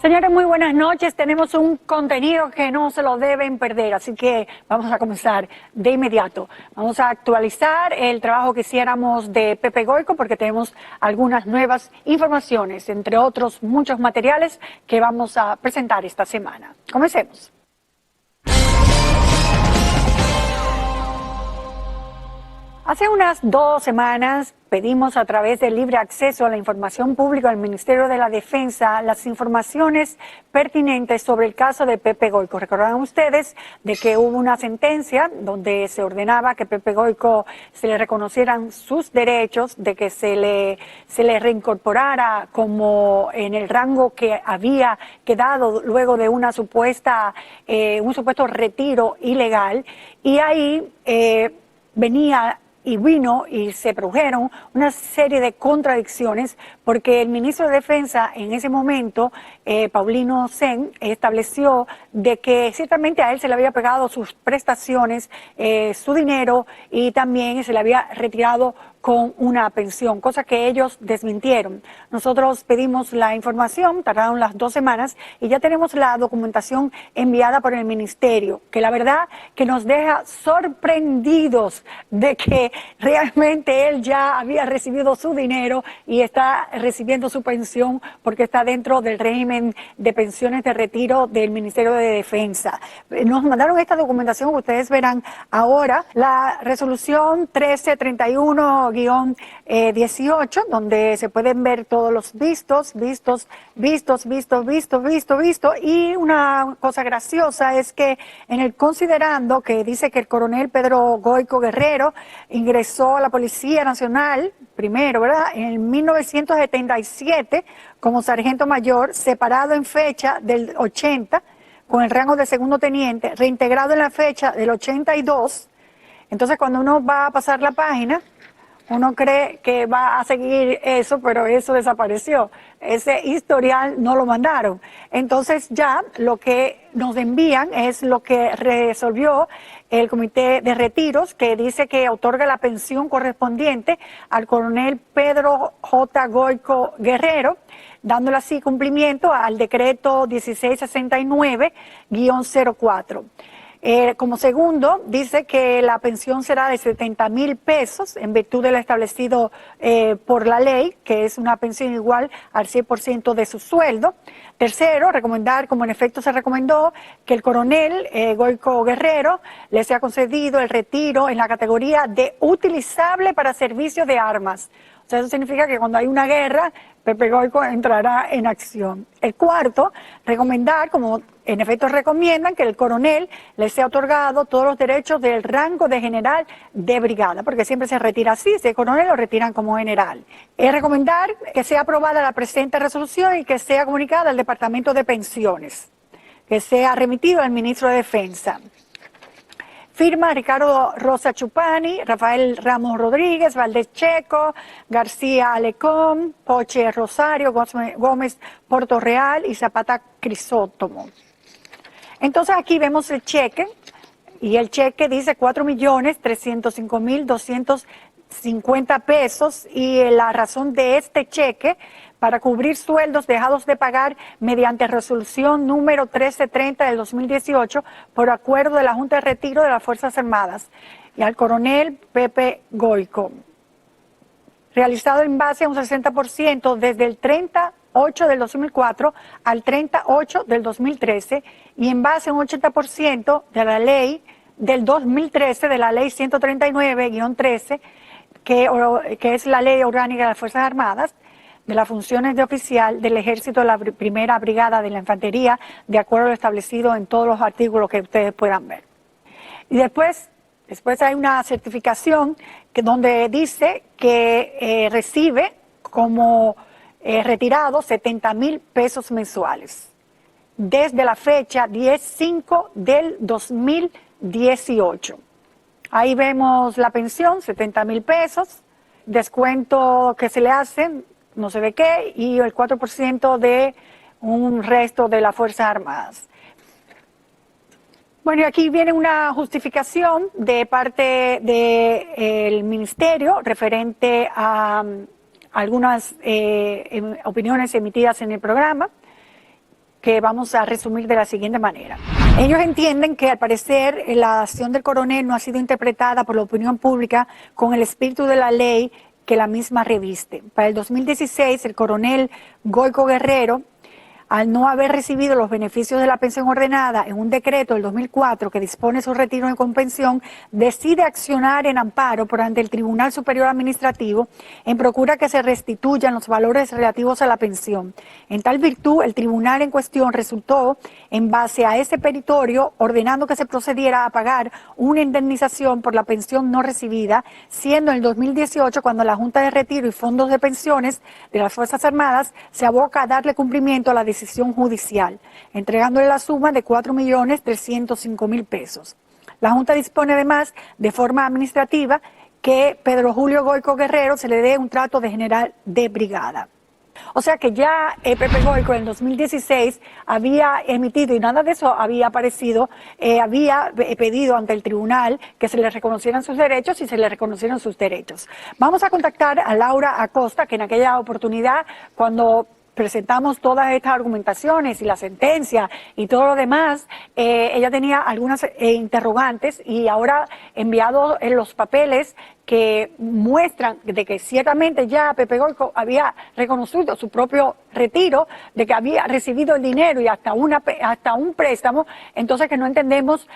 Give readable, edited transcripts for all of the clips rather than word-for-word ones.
Señores, muy buenas noches. Tenemos un contenido que no se lo deben perder, así que vamos a comenzar de inmediato. Vamos a actualizar el trabajo que hiciéramos de Pepe Goico porque tenemos algunas nuevas informaciones, entre otros muchos materiales que vamos a presentar esta semana. Comencemos. Hace unas 2 semanas pedimos a través del libre acceso a la información pública del Ministerio de la Defensa las informaciones pertinentes sobre el caso de Pepe Goico. Recordarán ustedes de que hubo una sentencia donde se ordenaba que Pepe Goico se le reconocieran sus derechos, de que se le reincorporara como en el rango que había quedado luego de una un supuesto retiro ilegal, y ahí vino y se produjeron una serie de contradicciones porque el ministro de Defensa en ese momento, Paulino Sen, estableció de que ciertamente a él se le había pagado sus prestaciones, su dinero, y también se le había retirado con una pensión, cosa que ellos desmintieron. Nosotros pedimos la información, tardaron las 2 semanas y ya tenemos la documentación enviada por el ministerio, que la verdad que nos deja sorprendidos de que realmente él ya había recibido su dinero y está recibiendo su pensión porque está dentro del régimen de pensiones de retiro del Ministerio de Defensa. Nos mandaron esta documentación que ustedes verán ahora, la resolución 1331-18, donde se pueden ver todos los vistos, y una cosa graciosa es que en el considerando que dice que el coronel Pedro Goico Guerrero ingresó a la Policía Nacional, primero, ¿verdad?, en 1977 como sargento mayor, separado en fecha del 80, con el rango de segundo teniente, reintegrado en la fecha del 82. Entonces, cuando uno va a pasar la página, uno cree que va a seguir eso, pero eso desapareció. Ese historial no lo mandaron. Entonces ya lo que nos envían es lo que resolvió el Comité de Retiros, que dice que otorga la pensión correspondiente al coronel Pedro J. Goico Guerrero, dándole así cumplimiento al decreto 1669-04. Como segundo, dice que la pensión será de 70,000 pesos en virtud de lo establecido por la ley, que es una pensión igual al 100% de su sueldo. Tercero, recomendar, como en efecto se recomendó, que el coronel Goico Guerrero le sea concedido el retiro en la categoría de utilizable para servicio de armas. O sea, eso significa que cuando hay una guerra, Pepe Goico entrará en acción. El cuarto, recomendar, como en efecto recomiendan, que el coronel le sea otorgado todos los derechos del rango de general de brigada, porque siempre se retira así, si es coronel lo retiran como general. Es recomendar que sea aprobada la presente resolución y que sea comunicada al Departamento de Pensiones, que sea remitido al ministro de Defensa. Firma Ricardo Rosa Chupani, Rafael Ramos Rodríguez, Valdés Checo, García Alecón, Poche Rosario, Gómez Portorreal y Zapata Crisóstomo. Entonces aquí vemos el cheque, y el cheque dice 4,305,250 pesos, y la razón de este cheque: para cubrir sueldos dejados de pagar mediante resolución número 1330 del 2018 por acuerdo de la Junta de Retiro de las Fuerzas Armadas, y al coronel Pepe Goico, realizado en base a un 60% desde el 30/8 del 2004 al 30/8 del 2013, y en base a un 80% de la ley del 2013, de la ley 139-13, que es la ley orgánica de las Fuerzas Armadas, de las funciones de oficial del Ejército de la Primera Brigada de la Infantería, de acuerdo a lo establecido en todos los artículos que ustedes puedan ver. Y después hay una certificación donde dice que recibe como retirado 70,000 pesos mensuales desde la fecha 10/5 del 2018. Ahí vemos la pensión, 70,000 pesos, descuento que se le hacen, no sé de qué, y el 4% de un resto de las Fuerzas Armadas. Bueno, y aquí viene una justificación de parte del ministerio referente a algunas opiniones emitidas en el programa. que vamos a resumir de la siguiente manera. Ellos entienden que al parecer la acción del coronel no ha sido interpretada por la opinión pública con el espíritu de la ley que la misma reviste. Para el 2016, el coronel Goico Guerrero, al no haber recibido los beneficios de la pensión ordenada en un decreto del 2004 que dispone su retiro en pensión, decide accionar en amparo por ante el Tribunal Superior Administrativo en procura que se restituyan los valores relativos a la pensión. En tal virtud, el tribunal en cuestión resultó, en base a ese peritorio, ordenando que se procediera a pagar una indemnización por la pensión no recibida, siendo en el 2018 cuando la Junta de Retiro y Fondos de Pensiones de las Fuerzas Armadas se aboca a darle cumplimiento a la decisión judicial, entregándole la suma de 4.305.000 pesos. La Junta dispone además, de forma administrativa, que Pedro Julio Goico Guerrero se le dé un trato de general de brigada. O sea que ya Pepe Goico en 2016 había emitido, y nada de eso había aparecido, había pedido ante el tribunal que se le reconocieran sus derechos y se le reconocieron sus derechos. Vamos a contactar a Laura Acosta, que en aquella oportunidad, cuando presentamos todas estas argumentaciones y la sentencia y todo lo demás, ella tenía algunas interrogantes y ahora enviado en los papeles que muestran de que ciertamente ya Pepe Goico había reconocido su propio retiro, de que había recibido el dinero y hasta un préstamo. Entonces que no entendemos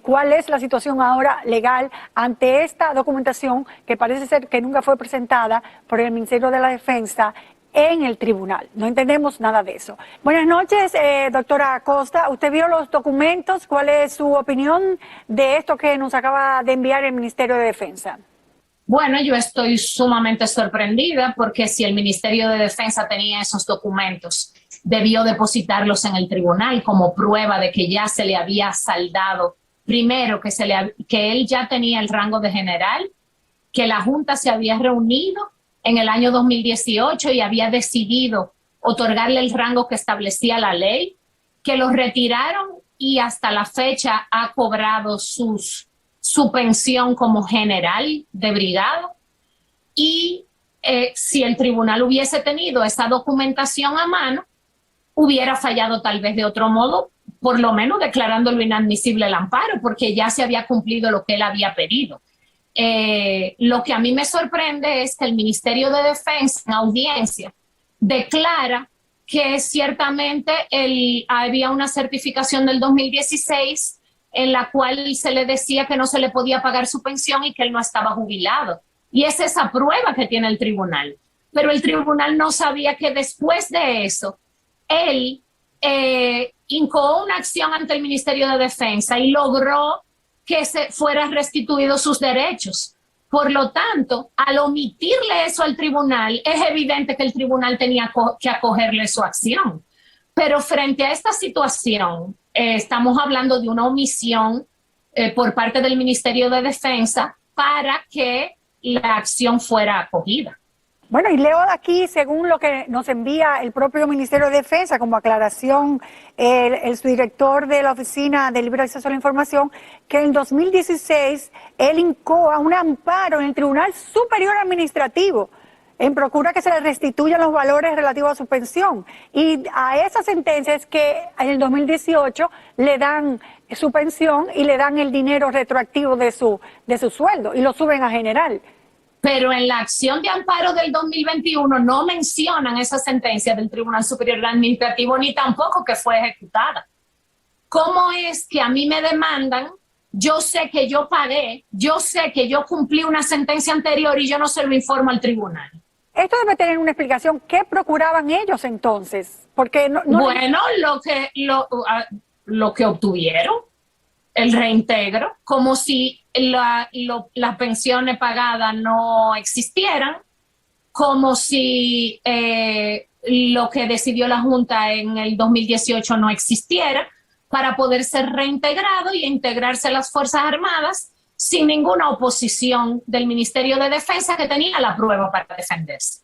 cuál es la situación ahora legal ante esta documentación que parece ser que nunca fue presentada por el Ministerio de la Defensa en el tribunal. No entendemos nada de eso. Buenas noches, doctora Acosta. ¿Usted vio los documentos? ¿Cuál es su opinión de esto que nos acaba de enviar el Ministerio de Defensa? Bueno, yo estoy sumamente sorprendida porque si el Ministerio de Defensa tenía esos documentos, debió depositarlos en el tribunal como prueba de que ya se le había saldado, primero que él ya tenía el rango de general, que la Junta se había reunido en el año 2018 y había decidido otorgarle el rango que establecía la ley, que lo retiraron y hasta la fecha ha cobrado su pensión como general de brigada. Y si el tribunal hubiese tenido esa documentación a mano, hubiera fallado tal vez de otro modo, por lo menos declarándolo inadmisible el amparo, porque ya se había cumplido lo que él había pedido. Lo que a mí me sorprende es que el Ministerio de Defensa en audiencia declara que ciertamente había una certificación del 2016 en la cual se le decía que no se le podía pagar su pensión y que él no estaba jubilado. Y es esa prueba que tiene el tribunal. Pero el tribunal no sabía que después de eso, él incoó una acción ante el Ministerio de Defensa y logró que se fueran restituidos sus derechos. Por lo tanto, al omitirle eso al tribunal, es evidente que el tribunal tenía que acogerle su acción. Pero frente a esta situación, estamos hablando de una omisión por parte del Ministerio de Defensa para que la acción fuera acogida. Bueno, y leo aquí, según lo que nos envía el propio Ministerio de Defensa como aclaración, el subdirector de la Oficina de Libre Acceso a la Información, que en 2016 él incoa un amparo en el Tribunal Superior Administrativo en procura que se le restituyan los valores relativos a su pensión. Y a esa sentencia es que en el 2018 le dan su pensión y le dan el dinero retroactivo de su sueldo y lo suben a general. Pero en la acción de amparo del 2021 no mencionan esa sentencia del Tribunal Superior Administrativo ni tampoco que fue ejecutada. ¿Cómo es que a mí me demandan? Yo sé que yo pagué, yo sé que yo cumplí una sentencia anterior y yo no se lo informo al tribunal. Esto debe tener una explicación. ¿Qué procuraban ellos entonces? Porque bueno, lo que obtuvieron, el reintegro, como si las pensiones pagadas no existieran, como si lo que decidió la Junta en el 2018 no existiera, para poder ser reintegrado y integrarse a las Fuerzas Armadas sin ninguna oposición del Ministerio de Defensa, que tenía la prueba para defenderse.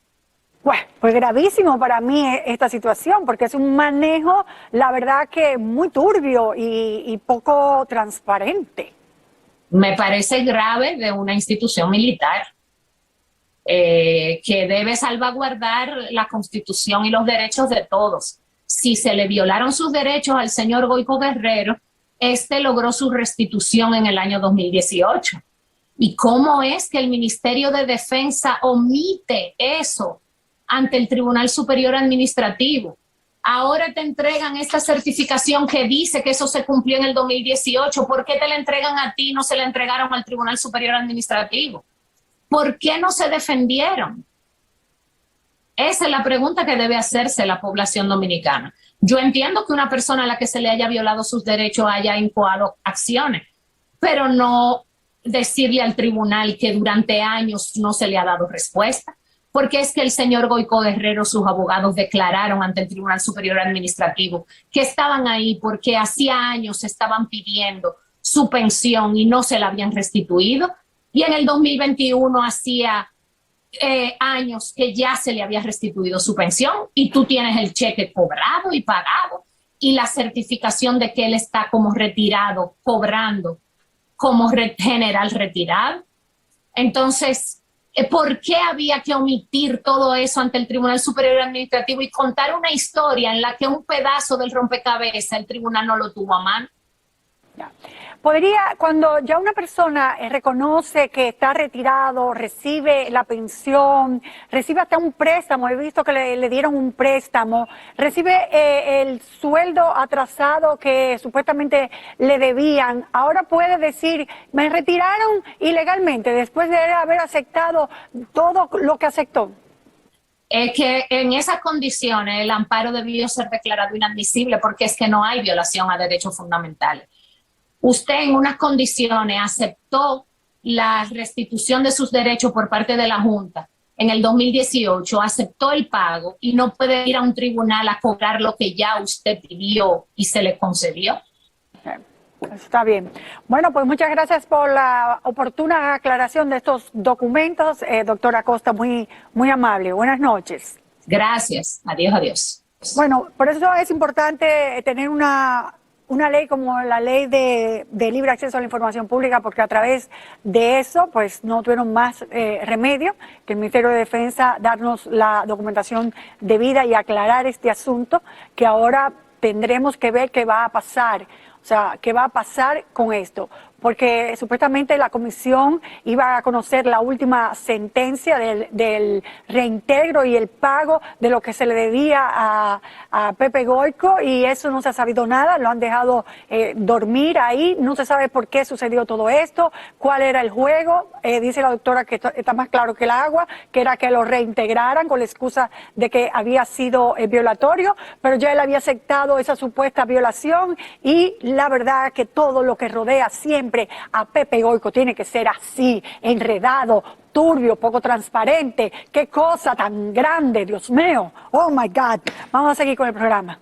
Bueno, pues gravísimo para mí esta situación, porque es un manejo, la verdad que muy turbio y poco transparente. Me parece grave de una institución militar que debe salvaguardar la Constitución y los derechos de todos. si se le violaron sus derechos al señor Goico Guerrero, este logró su restitución en el año 2018. ¿Y cómo es que el Ministerio de Defensa omite eso ante el Tribunal Superior Administrativo? Ahora te entregan esta certificación que dice que eso se cumplió en el 2018. ¿Por qué te la entregan a ti y no se la entregaron al Tribunal Superior Administrativo? ¿Por qué no se defendieron? Esa es la pregunta que debe hacerse la población dominicana. Yo entiendo que una persona a la que se le haya violado sus derechos haya incoado acciones, pero no decirle al tribunal que durante años no se le ha dado respuesta. Porque es que el señor Goico Guerrero, sus abogados declararon ante el Tribunal Superior Administrativo que estaban ahí porque hacía años estaban pidiendo su pensión y no se la habían restituido. Y en el 2021 hacía años que ya se le había restituido su pensión y tú tienes el cheque cobrado y pagado y la certificación de que él está como retirado, cobrando como general retirado. Entonces, ¿por qué había que omitir todo eso ante el Tribunal Superior Administrativo y contar una historia en la que un pedazo del rompecabezas el tribunal no lo tuvo a mano? Podría, cuando ya una persona reconoce que está retirado, recibe la pensión, recibe hasta un préstamo, he visto que le dieron un préstamo, recibe el sueldo atrasado que supuestamente le debían, ahora puede decir, me retiraron ilegalmente después de haber aceptado todo lo que aceptó. Es que en esas condiciones el amparo debió ser declarado inadmisible porque es que no hay violación a derechos fundamentales. Usted en unas condiciones aceptó la restitución de sus derechos por parte de la Junta en el 2018, aceptó el pago y no puede ir a un tribunal a cobrar lo que ya usted pidió y se le concedió. Está bien. Bueno, pues muchas gracias por la oportuna aclaración de estos documentos, doctora Costa, muy amable. Buenas noches. Gracias. Adiós, adiós. Bueno, por eso es importante tener una ley como la ley de libre acceso a la información pública, porque a través de eso pues no tuvieron más remedio que el Ministerio de Defensa darnos la documentación debida y aclarar este asunto que ahora tendremos que ver qué va a pasar, o sea, qué va a pasar con esto. Porque supuestamente la comisión iba a conocer la última sentencia del reintegro y el pago de lo que se le debía a Pepe Goico, y eso no se ha sabido nada, lo han dejado dormir ahí, no se sabe por qué sucedió todo esto, cuál era el juego, dice la doctora que está más claro que el agua, que era que lo reintegraran con la excusa de que había sido violatorio, pero ya él había aceptado esa supuesta violación y la verdad que todo lo que rodea siempre a Pepe Goico tiene que ser así, enredado, turbio, poco transparente. ¡Qué cosa tan grande, Dios mío! ¡Oh, my God! Vamos a seguir con el programa.